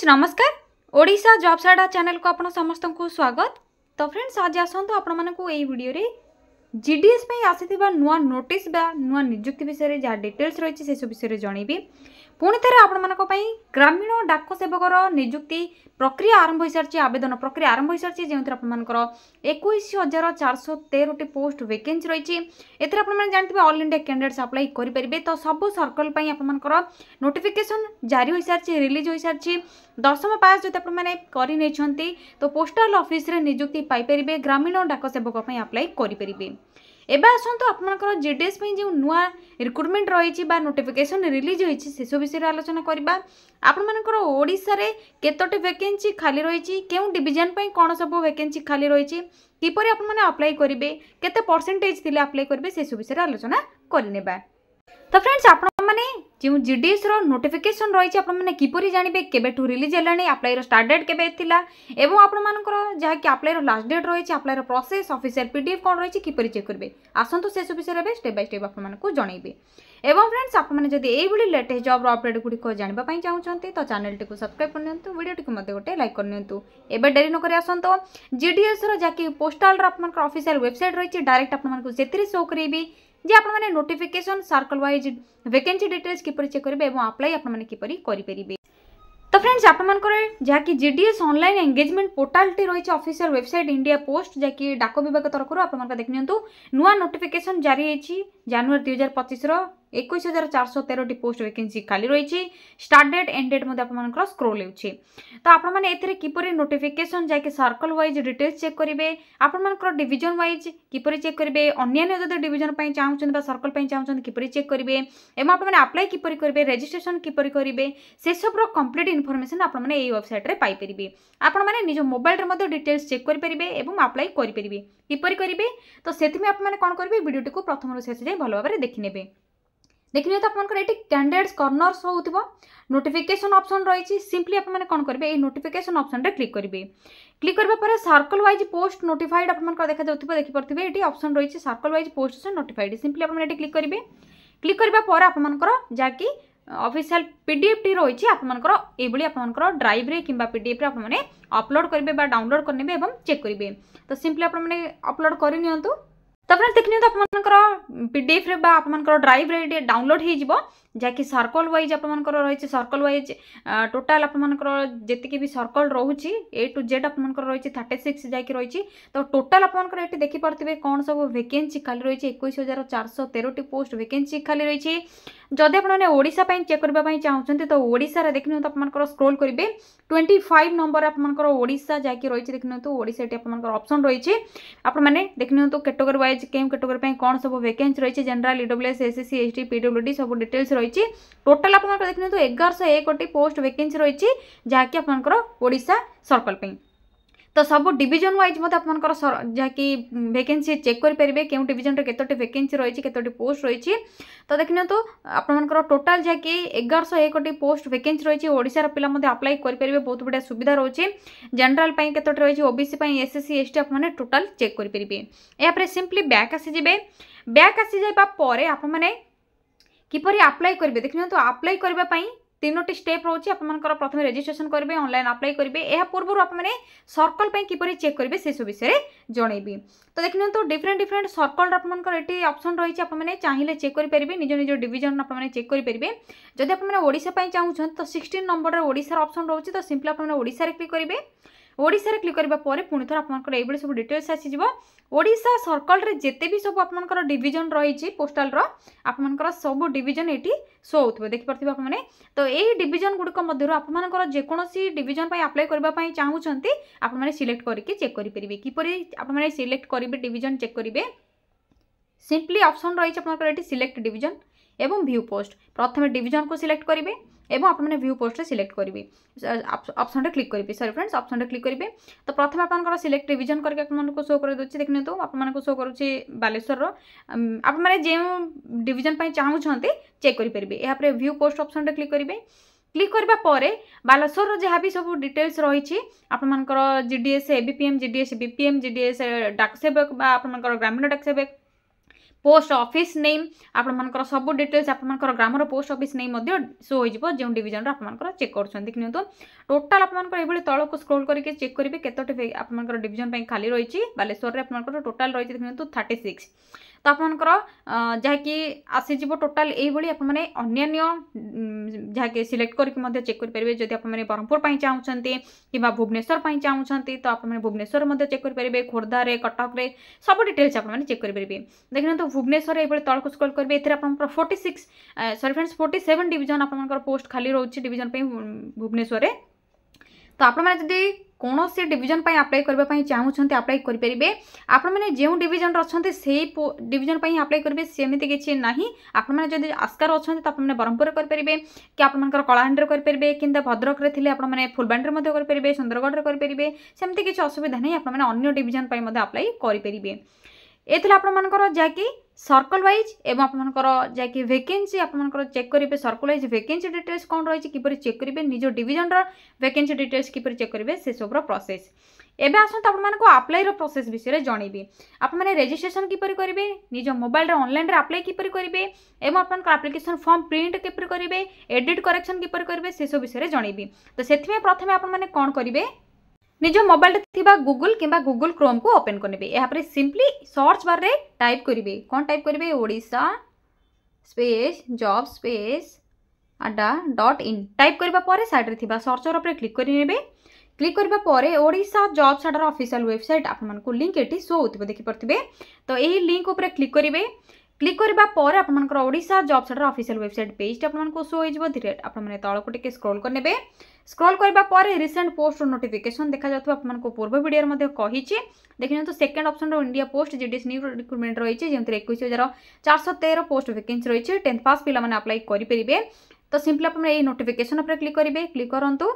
नमस्कार ओडिशा जॉब्स अड्डा चैनल को आपण समस्त को स्वागत। तो फ्रेंड्स आज आसतु आपण मानकु एई वीडियो रे जीडीएस पे आसीथिबा नुआ नोटिस बा नुआ नियुक्ति विषय रे जा डिटेल्स रहिछि से सब विषय रे जणैबी। पुणी थे आपण मानक पई ग्रामीण डाक सेवकर नियुक्ति प्रक्रिया आरंभ हो सारी आवेदन प्रक्रिया आरंभ हो सारी जो आपर 21,413 पोस्ट वैकेंसी रही एथेर आप जानते ऑल इंडिया कैंडिडेट्स अप्लाई करेंगे। तो सब सर्कल आपर नोटिफिकेशन जारी हो सारी रिलीज हो सारी 10th पास जो आपने तो पोस्टाल ऑफिस रे नियुक्ति पाइपर ग्रामीण डाक सेवक अप्लाई करेंगे। एबे आसतु आपनकर जीडीएस जो नुआ रिक्रुटमेंट रही नोटिफिकेशन रिलीज होती से सब विषय आलोचना करवा। आपनकर ओडिशा रे केतोटी वैकेंसी खाली रही क्यों डिविजन कौन सब वैकेंसी खाली रही किपर आपने अप्लाई करेंगे केते परसेंटेज थिले अप्लाई करेंगे से सब विषय आलोचना करनेबा। तो फ्रेंड्स आपण मैंने जो जीडीएस रो नोटिफिकेशन रही आपने किपरि जानबे केबेठू रिलीज हेलानी अप्लाई रो स्टार्ट डेट केबे थिला एवं आपण मानकर जहा कि अप्लाई रो लास्ट डेट रही अप्लाई रो प्रोसेस ऑफिशियल पीडीएफ कोन रही किपरि चेक करबे आसंतु से सब विषय रे स्टेप बाय स्टेप आपण मानकु जणाइबे। एवं फ्रेंड्स आपने जदि एई भली लेटेस्ट जॉब रो अपडेट गुडी को जानबा पई चाहउछंती तो चैनल टी को सब्सक्राइब करनियंतु वीडियो टी को मते गोटे लाइक करनियंतु। एबे डेरी न करी आसंतो जीडीएस रो जाकि पोस्टल रो आपनकर ऑफिशियल वेबसाइट रही डायरेक्ट आपण मानकु सेतिरि शो करेबी जे आपने notification circle wise vacancy details किपरि चेक करेंगे और अप्लाई आपने किपरि करि परिबे। तो फ्रेंड्स आपनकर जहाँकि GDS online engagement portal T रही ऑफिशियल वेबसाइट इंडिया पोस्ट जहाँकि डाक विभाग तरफ आप देखिए नुआ नोटिफिकेशन जारी होती जनवरी 2025 रो 21,413 पोस्ट वैकेंसी खाली रही स्टार्ट डेट एंड डेट आप स्क्रोल होती। तो आपने एथिरे किपरि नोटिफिकेशन जहाँकि सर्कल वाइज डिटेल्स चेक करेंगे आपनकर डिविजन वाइज किपरि चेक करेंगे अन्य जब डिविजन चाहते सर्कल चाहते किपरि चेक करेंगे और आपने अप्लाई किपरि करेंगे रजिस्ट्रेशन किपरि करेंगे से सब कंप्लीट इनफॉरमेशन आपने ये वेबसाइट रे पाई परिबे। आपने निज मोबाइल रे डिटेल्स चेक करेंगे और अप्लाई करेंगे किपरि करेंगे तो से आपने कौन करेंगे वीडियो को प्रथम शेष जाए भल भाव देखने देखिए। तो आपंकर ये कैंडिडेट्स कॉर्नर्स हो नोटिफिकेशन ऑप्शन रही सिंपली आपने कौन करेंगे ये नोटिफिकेशन ऑप्शन रे क्लिक करेंगे। क्लिक करबा पर सर्कल वाइज पोस्ट नोटिफाइड आपंकर देखा जाउथिबा देखि परथिबे ये ऑप्शन रही circle wise post notified simply आपने क्लिक करेंगे। क्लिक करबा पर आपंकर जाकि ऑफिशियल पीडीएफ टी रही आपंकर ये आपंकर ड्राइव रे किंबा पीडीएफ रे आपने अपलोड करेंगे डाउनलोड करने और चेक करेंगे। तो सिंपली आपने अपलोड कर नियंतु। तो फ्रेंड्स देखिए तो आपंकर पीडीएफ रे बा आपंकर ड्राइव रे डाउनलोड हो जहाँकि सर्कल वाइज आपंकर रही सर्कल वाइज टोटाल आपंकर जी भी सर्कल रोचे ए टू जेड आपंकर रही 36 जाकि रही। तो टोटाल आपंकर ये देखिपे कौन सब वैकेंसी खाली रही 21,413 पोस्ट वैकेंसी खाली रही। जदि आपने ओडिशा चेक करने चाहते तो ओडिशा देखिए तो आपंकर स्क्रोल करेंगे 25 नंबर आपंकर ओडिशा जाकि रही देखिए तो ओडिशा आपंकर ऑप्शन रही आपने देखिए तो कैटेगरी वाइज केम कैटेगरी कौन सब वैकेंसी रही general EWS SSC ST PWD सब डिटेल्स रही टोटाल आप देखिए तो 1101 पोस्ट वैकेंसी रही जहाँकि आपंकर ओडिशा सर्कल। तो सब डिविजन वाइज मत आपंकर जहाँकि वैकेंसी चेक करेंगे क्यों डिविजन केतोटी वैकेंसी रही केतोटी पोस्ट रही। तो देखिए तो आपंकर टोटाल जहाँकि 1101 पोस्ट वैकेंसी रही ओडिशार पिला अप्लाई करेंगे बहुत बढ़िया सुविधा रही जनरल केतोटी रही ओबीसी एसएससी एसटी आपने टोटाल चेक करेंगे। यहाँ सिंपली बैक आसीजे बैक आसी जाइए आपने किपरि अप्लाई करेंगे देखिए तो अप्लाई करने तीनोटी स्टेप रोचे आपंकर प्रथम रजिस्ट्रेशन करेंगे ऑनलाइन अप्लाई करेंगे यह पूर्व आपने सर्कल किपरि चेक करेंगे से सब विषय जनइबी। तो देखिए तो डिफरेंट सर्कल आपंकर ये ऑप्शन रही आपने चाहिए चेक करेंगे निज निज डिविजन आपने चेक करेंगे। जदि आपने ओडिशा चाहते तो 16 नंबर ओडिशा ऑप्शन रोचे तो सिंपली आपने ओडिशा क्लिक करेंगे। ओडिशा रे क्लिक करबा परे पुणी थर आपनकर एबे सब डिटेल्स आसी ओडिशा सर्कल रे जेते भी सब आपनकर डिविजन रही पोस्टल रो आपनकर सब डिविजन एटी शो होथबे देखि परथिबा आपने। तो एही डिविजन गुडको मध्यरु आपनकर जेकोनोसी डिविजन पई अप्लाई करबा पई चाहउछंती आपने सिलेक्ट करके चेक करि परिबे किपरि आपने सिलेक्ट करिवे डिविजन चेक करिवे सिंपली ऑप्शन रही आपनकर एटी सिलेक्ट डिविजन एवं व्यू पोस्ट प्रथम डिविजन को सिलेक्ट करेंगे एवं आपने व्यू पोस्ट सिलेक्ट करेंगे ऑप्शन रे क्लिक करेंगे सॉरी फ्रेंड्स ऑप्शन रे क्लिक करेंगे। तो प्रथम आपन सिलेक्ट डिविजन करके आपको शो कर दूसरी देखने तो आपको शो करुच्चे बालेश्वर आपने जो डिविजन चाहते चेक करेंगे यहाँ पर व्यू पोस्ट ऑप्शन रे क्लिक करेंगे। क्लिक करबा परे बालेश्वर जहाँ भी सब डिटेल्स रही आपनकर GDS ABPM GDS BPM GDS डाक सेवक आपनकर ग्रामीण डाक सेवक पोस्ट ऑफिस नेम आपमनकर सब डिटेल्स आपमनकर ग्रामर पोस्ट ऑफिस नेम मध्य शो हो जो डिविजन आपमनकर चेक करछन देखिनु तो टोटल आपमनकर एबोली तळ को स्क्रॉल करके चेक करिवे केतोटी आपमनकर डिविजन पई खाली रहिछि बालेश्वर रे आपमनकर टोटल रहिछि देखिनु तो 36 तो आपमनकर जहाँकि आसीज टोटाल यही आप जहाँकि सिलेक्ट करके चेक करेंगे जदि आप ब्रह्मपुर चाहते कि भुवनेश्वर चाहते तो आप भुवनेश्वर चेक करेंगे खोर्धारे कटक रे सब डिटेल्स आप चेक करेंगे देखिए तो भुवनेश्वर ये तल को स्क्रॉल करेंगे ये आप 46 सॉरी फ्रेंड्स 47 डिवीजन आप पोस्ट खाली रोचे डिवीजन भुवनेश्वर तो आप कौन से डिवीजन पर अप्लाई करने चाहते अप्लाई करेंगे आपने जो डिवीजन अच्छा से डिवीजन पर अप्लाई करेंगे सेमती किसी ना आपने जब आस्कार अच्छा तो आपने ब्रह्मपुर करेंगे कि आपंकर कलाहांडी करेंगे कि भद्रक रे थिले आपने फुलबाणी करेंगे सुंदरगढ़ करेंगे सेमती किसी असुविधा नहीं आपने अन्य डिवीजन पर अप्लाई करेंगे ये आपंकर जहाँकि सर्कल वाइज एवं आपंकर जहाँकि वैकेंसी आपंकर चेक करेंगे सर्कल वाइज वैकेंसी डिटेल्स कौन रही किपर चेक करेंगे निज डिवीजन वैकेंसी डिटेल्स किपर चेक करेंगे से सब प्रोसेस एवं आसत आपको अप्लाई प्रोसेस विषय जनइबी आपने रजिस्ट्रेशन किपर करेंगे निज मोबाइल ऑनलाइन अप्लाई किपर करेंगे एवं आपंकर एप्लिकेशन फॉर्म प्रिंट किपर करेंगे एडिट करेक्शन किपर करेंगे से सब विषय जनइबी तो से प्रथम आपने कौन करेंगे निज मोबाइल थिबा गूगल किंबा गूगल क्रोम को ओपन करेंगे यहाँ सिंपली सर्च बार रे टाइप करेंगे कौन टाइप करेंगे Odisha space job space adda.in type करबा परे साइड रे थिबा सर्चर पर क्लिक करेंगे क्लिक करबा परे ओडिशा जॉब्स अड्डार ऑफिशियल वेबसाइट आपको लिंक एटी शो होतिबो देखि परथिबे तो यही लिंक ऊपर क्लिक करेंगे क्लिक करबा परे आपनकर ओडिशा जॉब्स अड्डार ऑफिशियल वेबसाइट पेज आपको शो हो धीरे आपने तल को टिके स्क्रॉल करने स्क्रॉल करबा परे रिसेंट पोस्ट नोटिफिकेशन देखा जाथु आपनको पूर्व वीडियो मध्ये कहिछि देखिन तो सेकंड ऑप्शन रो India post GDS new recruitment रही है जेंतरे 21413 पोस्ट वैकेंसी रही है 10th पास पिला माने अप्लाई करि परिबे तो सिंपली आपन ए नोटिफिकेशन पर क्लिक करेंगे क्लिक करंतु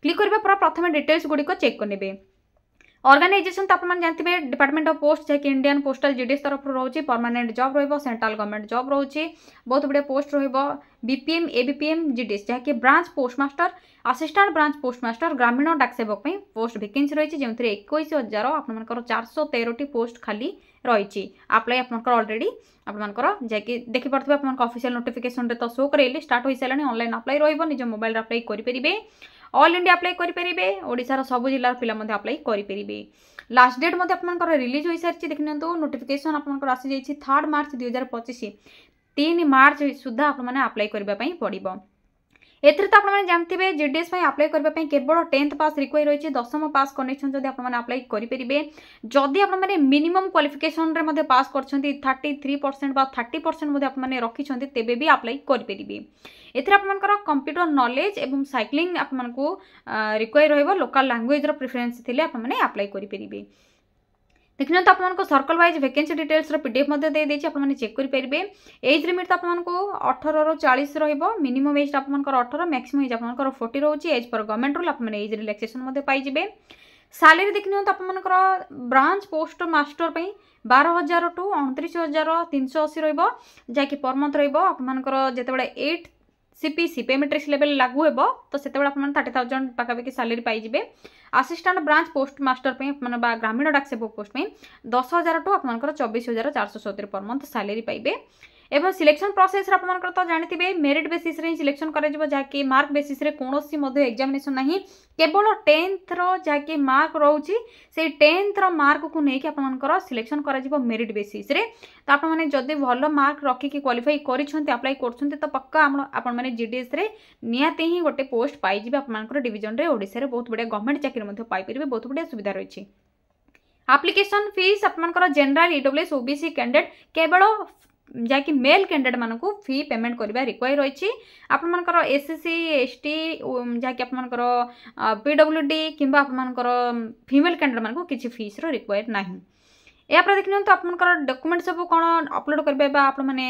क्लिक करबा पर प्रथम डिटेल्स गुडी को चेक करनेबे ऑर्गेनाइजेशन तो आपन जानते डिपार्टमेंट ऑफ पोस्ट जैसे इंडियन पोस्टल जीडीएस तरफ रोचे परमानेंट जॉब रहिबो सेंट्रल गवर्नमेंट जॉब रोचे बहुत बड़े पोस्ट रहिबो बीपीएम एबीपीएम जीडीएस जहाँकि branch postmaster assistant branch postmaster ग्रामीण डाक सेवक पोस्ट वैकेंसी रही है जो 21,000 आपंकर 413 पोस्ट खाली रही अप्लाई आपंकर ऑलरेडी आपंकर जैकि देखिपे आप ऑफिशियल नोटिफिकेशन रे तो शो करेली स्टार्ट हो सारे ऑनलाइन अप्लाई रहिबो निज मोबाइल अप्लाई करेंगे ऑल इंडिया अप्लाई करेंगे ओडिशार सब जिलार पिला अप्लाई करेंगे लास्ट डेट आपंकर रिलीज हो सारी देखने नोटिफिकेशन आपंकर आसी जाइए 3 मार्च 2025 3 मार्च सुधा आपने अप्लाई करने पड़ो एथरे तो आपने जानते जीडीएस अप्लाई करने केवल 10th पास रिक्वायर रही है 10th पास कनेक्शन जब आपने अप्लाई करेंगे जदि आपने मिनिमम क्वालिफिकेशन रे पास कर 33% बा 30% आपने रखिंट तेबे भी अप्लाई करेंगे एथरे आपनकर कंप्यूटर नॉलेज एवं साइक्लिंग आपको रिक्वायर रहिबो लोकल लैंग्वेज रो प्रेफरेंस थिले आपने अप्लाई करेंगे देखिए तो आपको circle wise vacancy details PDF दे देछि आपने चेक करेंगे एज लिमिट तो आपको 18 ରୁ 40 रहिबो मिनिमम एज आपनकर 18 मैक्सिमम एज आपनकर 40 रोचे एज पर गवर्नमेंट रूल आपने एज रिलैक्सेशन पाइबे सैलरी देखिए तो आपनकर ब्रांच पोस्ट मास्टर 12,000 टू 29,380 रहिबो जहाँकि पर मंथ रहिबो आपनकर जेतेबेले 8 सीपीसी पे मेट्रिक्स लेवल लागू हेबो तो सेतेबेले आपन 30,000 पाखापाखि सैलरी पाइबे assistant branch post master Gramin Dak सेवक पोस्ट 10,000 टू आपनकर 24,470 पर मंथ सैलरी पाइबे एवं सिलेक्शन प्रोसेस आपनकर तो जानते मेरिट बेसिस रे सिलेक्शन करा जहाँकि मार्क बेसिस रे कोनोसी मध्य एग्जामिनेशन नहीं केवल 10th रो जहाँकि मार्क रोची से 10th रो मार्क को लेकिन आपनकर सिलेक्शन करा मेरिट बेसिस रे तो आप मैंने जदि भल मार्क रखिकी क्वालिफाई करिसेंते अप्लाई करछंते तो पक्का आपण मैंने जीडीएस रे नियाते ही गोटे पोस्ट पाइजिबे आपनकर डिवीजन रे ओडिसा रे बहुत बड़े गवर्नमेंट चाकरी मध्य पाई परिबे बहुत बड़े सुविधा रही एप्लिकेशन फीस आपनकर जनरल ईडब्ल्यूएस ओबीसी कैंडिडेट केवल जहाँकि मेल कैंडिडेट मानक फी पेमेंट करवा रिक्वायर रही आपर एसएससी एसटी जहाँकि आपर पीडब्ल्यूडी कि फीमेल कैंडिडेट मानक किसी फीस रिक्वायर नहीं यापर देखिए तो आपंकर डॉक्यूमेंट सब कौन अपलोड करेंगे आपने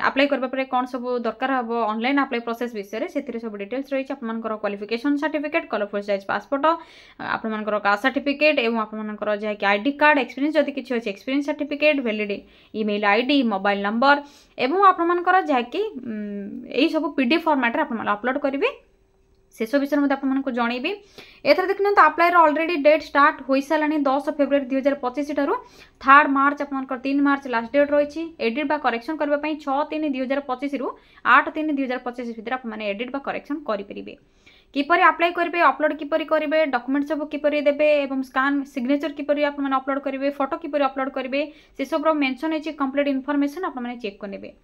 अप्लाई करने कौन सब दरकार हम ऑनलाइन अप्लाई प्रोसेस विषय से सब डिटेल्स रही है आपंकर qualification certificate colourful size passport आपंकर कास्ट सर्टिफिकेट एवं आपंकर जहाँकि आईडी कार्ड एक्सपीरियंस जदि किसी अच्छे experience certificate valid email ID mobile number एवं आपंकर जहाँकि यही सब पीडीएफ फॉर्मेट रे अपलोड करेंगे से सब विषय में आपको जनइबी। एथर देखिए अप्लाई ऑलरेडी डेट स्टार्ट हो सारा 10 फेब्रुआरी 2025 ठारू 3 मार्च आप 3 मार्च लास्ट डेट रही। एडिट बा करेक्शन करने 6/3/2025 रु 8/3/2025 भितर आपने एडिट बा करेक्शन करेंगे। किपर अप्लाई करेंगे, अपलोड किपर करेंगे, डॉक्यूमेंट सब किपर देवे और स्कान सिग्नेचर किपर आपने अपलोड करेंगे, फोटो किपर अपलोड करेंगे से सब मेंशन है कंप्लीट इनफॉरमेशन आपने चेक करेंगे।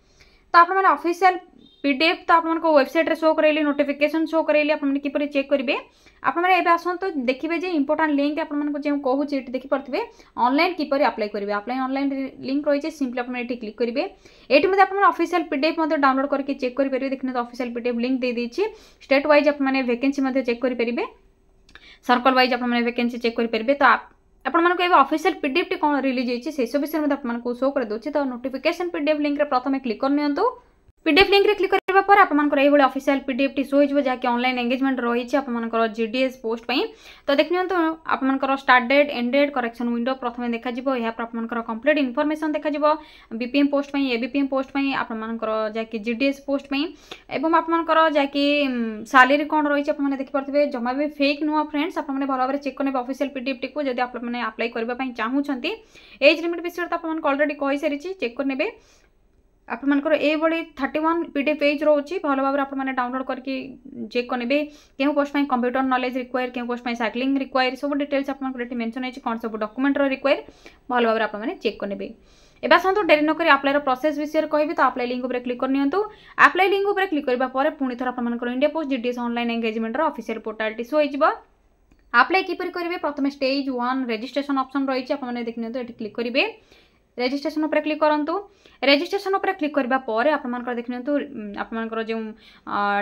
तो आपने ऑफिशियल पीडीएफ तो आपको वेबसाइट रे शो करेली, नोटिफिकेशन शो करेली, आपने किपर चेक करेंगे। आपने एबे आसंतो देखिबे जे इंपोर्टेंट लिंक आपको जो कहूँ ये देखि पार्थिबे ऑनलाइन किपर अप्लाई करेंगे। अप्लाई ऑनलाइन लिंक रही सिंपली आपने ये क्लिक करेंगे। ये आपने ऑफिशियल पीडीएफ डाउनलोड करके चेक करेंगे। देखिए ऑफिशियल पीडीएफ लिंक दे देछि। स्टेट वाइज आपने वैकेंसी चेक करेंगे, सर्कल वाइज आपने वैकेंसी चेक करेंगे। तो आपको ऑफिशियल पीडीएफ टी कौन रिलीज होती है से सब विषय में आपको शो कर दूसरी। तो नोटिफिकेशन पीडीएफ लिंक रे प्रथम क्लिक करनी। पीडीएफ लिंक रे क्लिक करबा पर आपनकर एही बळे ऑफिशियल पीडीएफ टी शो होइबो जाके ऑनलाइन एंगेजमेंट रही छि आपनकर जीडीएस पोस्ट पई। तो देखनियो तो आपनकर start date, end date, correction window प्रथमे देखा जिवो। या पर आपनकर कंप्लीट इन्फॉर्मेशन देखा जिवो बीपीएम पोस्ट पई, एबीपीएम पोस्ट पई, आपनकर जाके जीडीएस पोस्ट पई एवं आपनकर जाके सैलरी कोन रही छि आपने देखि परथिबे। जमा भी फेक नुआ फ्रेंड्स आपने भल भाव चेक करने ऑफिशियल पीडीएफ टी को जदि आपने अप्लाई करबा पई चाहूछंती। एज लिमिट विषय तो आपन ऑलरेडी कहि सारी छि, चेक करनेबे। आपनकर ए बड़ी 31 पीडीएफ पेज रोची भल भाव आपने डाउनलोड करके चेक करेंगे। क्यों पोस्ट में कंप्यूटर नॉलेज रिक्वायर, क्यों पोस्ट में साइक्लिंग रिक्वायर, सब डिटेल्स आपको मेंशन है कौन सब डॉक्यूमेंट रिक्वायर भल भाव आपने चेक करेंगे। एबे आसतु डेरी नक अप्लाई प्रोसेस विषय कहबी। तो अप्लाई लिंक उपर क्लिक करनियंतु। अप्लाई लिंक उपर क्लिक करबा परे पुणी थर आपनकर India post GDS online engagement रो ऑफिशियल पोर्टल टी शो होइजिबो। अप्लाई किपर करेंगे प्रथम स्टेज 1 रजिस्ट्रेशन ऑप्शन रही है आपने देखनियंतु। एठी क्लिक करेंगे, रजिस्ट्रेशन उपर क्लिक करंतु। रजिस्ट्रेशन उपर क्लिक करबा परे आपनकर देखनियंतु आपनकर जो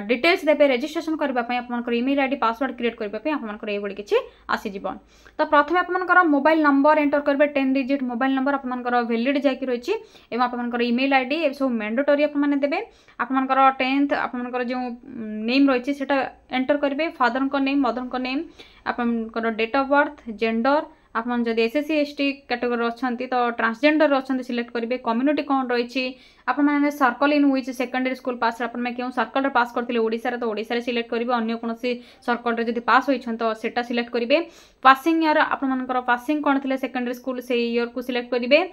डिटेल्स देबे रजिस्ट्रेशन करबा पय आपनकर ईमेल आईडी पासवर्ड क्रिएट करबा पय आपनकर ए बडी किछि आसी जिवो। तो प्रथम आपनकर मोबाइल नंबर एंटर करबे, 10 डिजिट मोबाइल नंबर आपनकर वैलिड जाकी रहिछि एवं आपनकर ईमेल आईडी ए सब मैंडेटरी आपने देबे। आपनकर 10th आपनकर जो नेम रहिछि सेटा एंटर करबे, फादर को नेम, मदर को नेम, आपनकर डेट ऑफ बर्थ, जेंडर, आपन जदि एसएससी एसटी कैटेगरी अच्छी तो ट्रांसजेंडर अच्छी सिलेक्ट करेंगे। कम्युनिटी कौन रही आपने circle in which secondary school pass आपने क्यों सर्कल पास करते ओडिशा तो ओडिशा सिलेक्ट करेंगे। अन्य कौन सर्कल जब पास होती तो सेटा सिलेक्ट करेंगे। पासिंग ईयर आपनकर पासिंग कौन थे सेकेंडरी स्कूल से ईयर को सिलेक्ट करेंगे।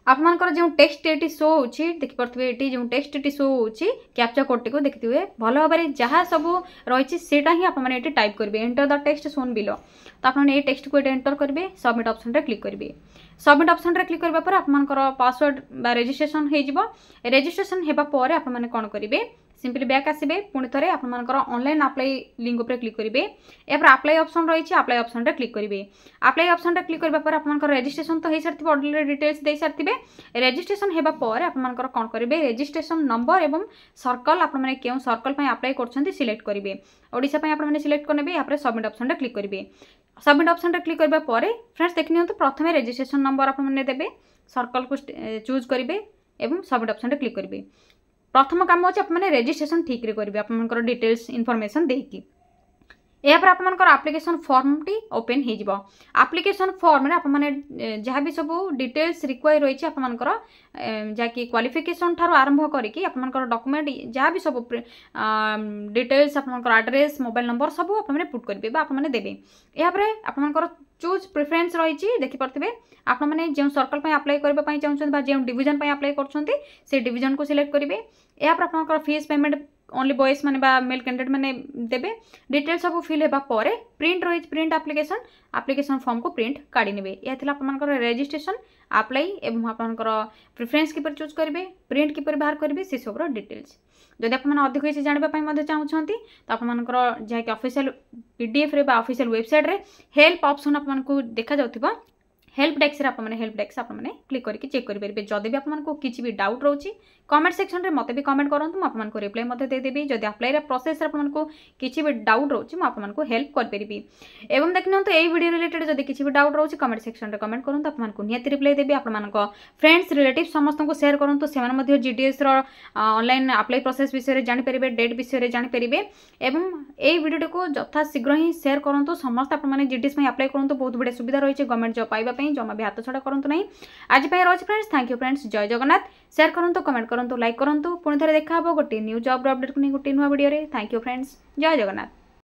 आपनकर जो टेक्स्ट ये शो होची देखि परथबे, एटी जो टेक्स्ट ये शो होची कैप्चा कोड को देखते हुए भल भाव जहाँ सब रही सेटा ही आपने ये टाइप करेंगे। Enter the text Son below. तो आपने ये टेक्स्ट को एंटर करेंगे, सबमिट ऑप्शन रे क्लिक करेंगे। सबमिट ऑप्शन रे क्लिक करबा पर आपनकर पासवर्ड बा रजिस्ट्रेशन हो जिवो। रजिस्ट्रेशन हेबा पर आपने कौन करेंगे, सिंपली बैक आसबे, पुणी थे आपनकर ऑनलाइन अप्लाई लिंक उपर क्लिक करेंगे। या पर अप्लाई ऑप्शन रही है, अप्लाई ऑप्शन रे क्लिक करेंगे। अप्लाई ऑप्शन रे क्लिक करबा पर आपनकर रजिस्ट्रेशन तो हो सारी ऑलरेडी डिटेल्स दे सारी। रजिस्ट्रेशन हेबा पर आपनकर कौन करेंगे, रजिस्ट्रेशन नंबर एवं सर्कल आपने क्यों सर्कल पे अप्लाई करछंती सिलेक्ट करेंगे। ओडिशा पे आपने सिलेक्ट करने या पर सबमिट ऑप्शन रे क्लिक करेंगे। सबमिट ऑप्शन रे क्लिक करबा पर फ्रेंड्स देखनियो तो प्रथमे रजिस्ट्रेशन नंबर आपने देबे, सर्कल को चूज करेंगे एवं सबमिट ऑप्शन रे क्लिक करेंगे। प्रथम काम अच्छे आपने रजिस्ट्रेशन ठीक रे करेंगे आपनकर डिटेल्स इनफॉरमेशन देकी। या पर आपनकर एप्लिकेशन फॉर्म टी ओपन हो जिवो। एप्लिकेशन फॉर्म रे आपने जहाँ भी सब डिटेल्स रिक्वायर रही है आपनकर जाकि क्वालिफिकेशन ठारो आरंभ करिकी आपनकर डॉक्यूमेंट जहाँ भी सब डिटेल्स आपनकर एड्रेस, मोबाइल नंबर सब आपने पुट करेंगे बा आपने देबे। या पर आपनकर चूज प्रिफरेन्स रही देखि परथिबे आपने जो सर्कल पे अप्लाई करबा चाहछन बा जो डिवीजन पे अप्लाई करछन्ती से डिवीजन को सिलेक्ट करेंगे। या पर आपनकर फीस पेमेंट ओनली बॉयज माने बा मेल कैंडिडेट माने देबे। डिटेल्स सब फिल हेबा परे प्रिंट रही प्रिंट एप्लिकेशन फॉर्म को प्रिंट काढ़ी नेबे। या थिला आपनकर रजिस्ट्रेशन, अप्लाई एवं आपनकर प्रिफरेन्स किपर चूज करेंगे, प्रिंट किपर बाहर करेंगे से सब डिटेल्स। जदि आपने अधिक किसी जानवाई चाहूँगी तो आपनकर जहाँकि ऑफिशियल पीडीएफ रे बा ऑफिशियल वेबसाइट रे हेल्प ऑप्शन आपको देखा जाउथिबा। हेल्प डेस्क रे आपने हेल्प डेस्क आपने क्लिक करके चेक करेंगे। जदि भी आपको किसी भी डाउट रोची कमेंट सेक्शन रे मते भी कमेंट करंतु, मु आपको रिप्लाई मते दे देबी। जदि अप्लाई प्रोसेस रे आपको किसी भी डाउट रोची मु आपको हेल्प कर परिबी। एवं देखिनो तो एई वीडियो रिलेटेड जदि किसी भी डाउट रोची कमेंट सेक्शन रे कमेंट करंतु, आपको नियति रिप्लाई देबी। आपनको फ्रेंड्स रिलेटिव समस्त को शेयर करंतु, सेमान मध्ये जीडीएस रो ऑनलाइन अप्लाई प्रोसेस विषय रे जानि परिबे, डेट विषय रे जानि परिबे। एवं एई वीडियो को यथा शीघ्र ही शेयर करंतु। समस्त आपने जीडीएस में अप्लाई करंतु, बहुत बड़े सुविधा रही है गवर्नमेंट जॉब पाइबा। जमा भी हाथ छड़ा करूँ ना। आज रही फ्रेंड्स, थैंक यू फ्रेंड्स, जय जगन्नाथ। शेयर करूँ, कमेंट करूँ, लाइक करूँ। पुणी थे देखा गोटे न्यू जॉब अपडेट को नहीं गोटे नुआ वीडियो। थैंक यू फ्रेंड्स, जय जगन्नाथ।